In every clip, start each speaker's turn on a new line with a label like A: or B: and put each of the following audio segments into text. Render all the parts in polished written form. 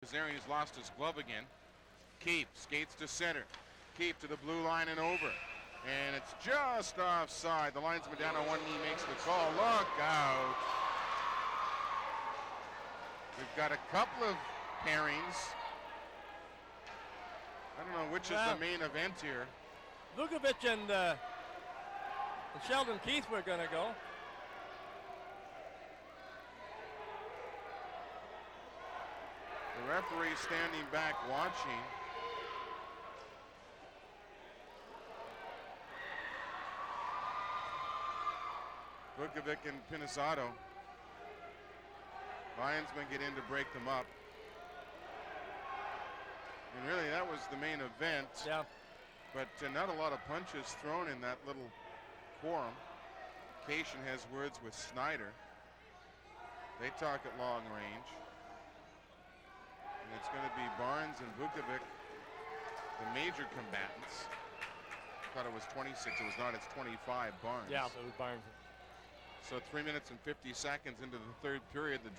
A: He's lost his glove again. Keefe skates to center. Keefe to the blue line and over. And it's just offside. The linesman down on one knee makes the call. Look out. We've got a couple of pairings. I don't know which is the main event here.
B: Vukovic and Sheldon Keefe were going to go.
A: The referee standing back watching. Vukovic and Pinisato. Linesmen get in to break them up. And really, that was the main event.
B: Yeah.
A: But not a lot of punches thrown in that little quorum. Cation has words with Snyder. They talk at long range. And it's going to be Barnes and Vukovic, the major combatants. I thought it was 26. It was not. It's 25, Barnes.
B: Yeah, it was Barnes.
A: So 3 minutes and 50 seconds into the third period, the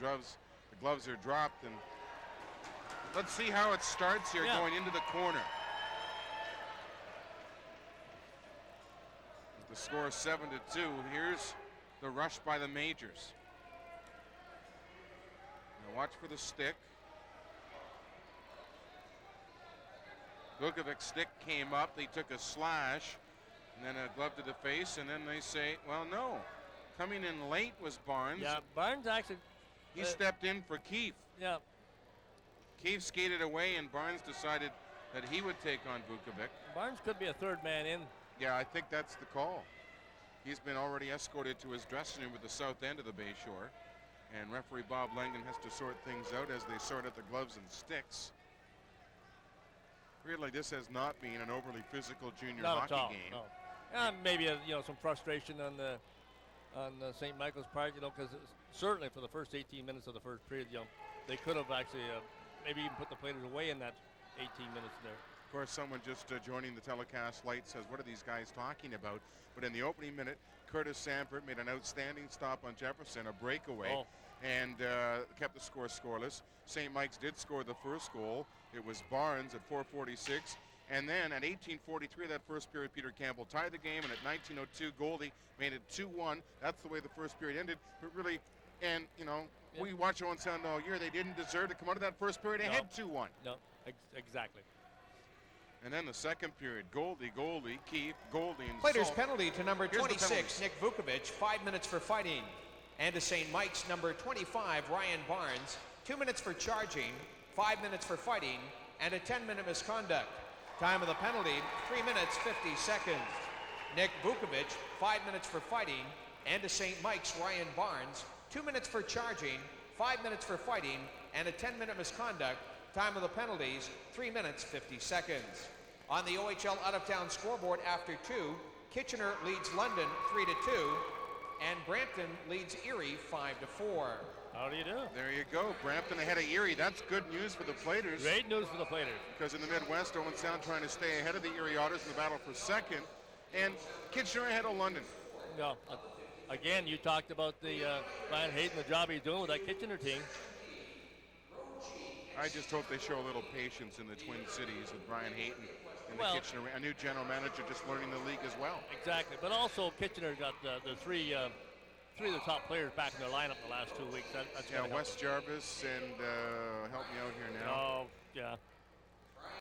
A: gloves are dropped. And let's see how it starts here going into the corner. The score is 7-2. Here's the rush by the majors. Now watch for the stick. Vukovic's stick came up. They took a slash and then a glove to the face, and then they say, well, no. Coming in late was Barnes.
B: Yeah, Barnes actually.
A: He stepped in for Keefe.
B: Yeah.
A: Keefe skated away, and Barnes decided that he would take on Vukovic.
B: Barnes could be a third man in.
A: Yeah, I think that's the call. He's been already escorted to his dressing room at the south end of the Bay Shore, and referee Bob Langdon has to sort things out as they sort out the gloves and sticks. Really, this has not been an overly physical junior hockey game.
B: No. Maybe some frustration on the St. Michael's part, because certainly for the first 18 minutes of the first period, they could have actually maybe even put the players away in that 18 minutes there.
A: Of course, someone just joining the telecast light says, what are these guys talking about? But in the opening minute, Curtis Sampert made an outstanding stop on Jefferson, a breakaway, and kept the score scoreless. St. Mike's did score the first goal. It was Barnes at 4:46. And then at 18:43 that first period, Peter Campbell tied the game, and at 19:02, Goldie made it 2-1. That's the way the first period ended. But really, and we watch Owen Sound all year. They didn't deserve to come out of that first period ahead 2-1.
B: No, exactly.
A: And then the second period, Goldie, Keefe, Goldie, and
C: Players
A: Salt.
C: penalty to number 26, Nick Vukovic, 5 minutes for fighting. And to St. Mike's, number 25, Ryan Barnes, 2 minutes for charging, 5 minutes for fighting, and a 10-minute misconduct. Time of the penalty, 3 minutes, 50 seconds. Nick Vukovic, 5 minutes for fighting. And to St. Mike's, Ryan Barnes, 2 minutes for charging, 5 minutes for fighting, and a 10-minute misconduct. Time of the penalties, 3 minutes, 50 seconds. On the OHL out-of-town scoreboard after 2, Kitchener leads London 3-2, and Brampton leads Erie 5-4.
B: How do you do?
A: There you go. Brampton ahead of Erie. That's good news for the Platers.
B: Great news for the Platers.
A: Because in the Midwest, Owen Sound trying to stay ahead of the Erie Otters in the battle for second, and Kitchener ahead of London.
B: Yeah. Again, you talked about the Brian Hayden, the job he's doing with that Kitchener team.
A: I just hope they show a little patience in the Twin Cities with Brian Hayden and the Kitchener, a new general manager just learning the league as well.
B: Exactly, but also Kitchener got the three of the top players back in their lineup the last 2 weeks. That's
A: Wes Jarvis and help me out here now.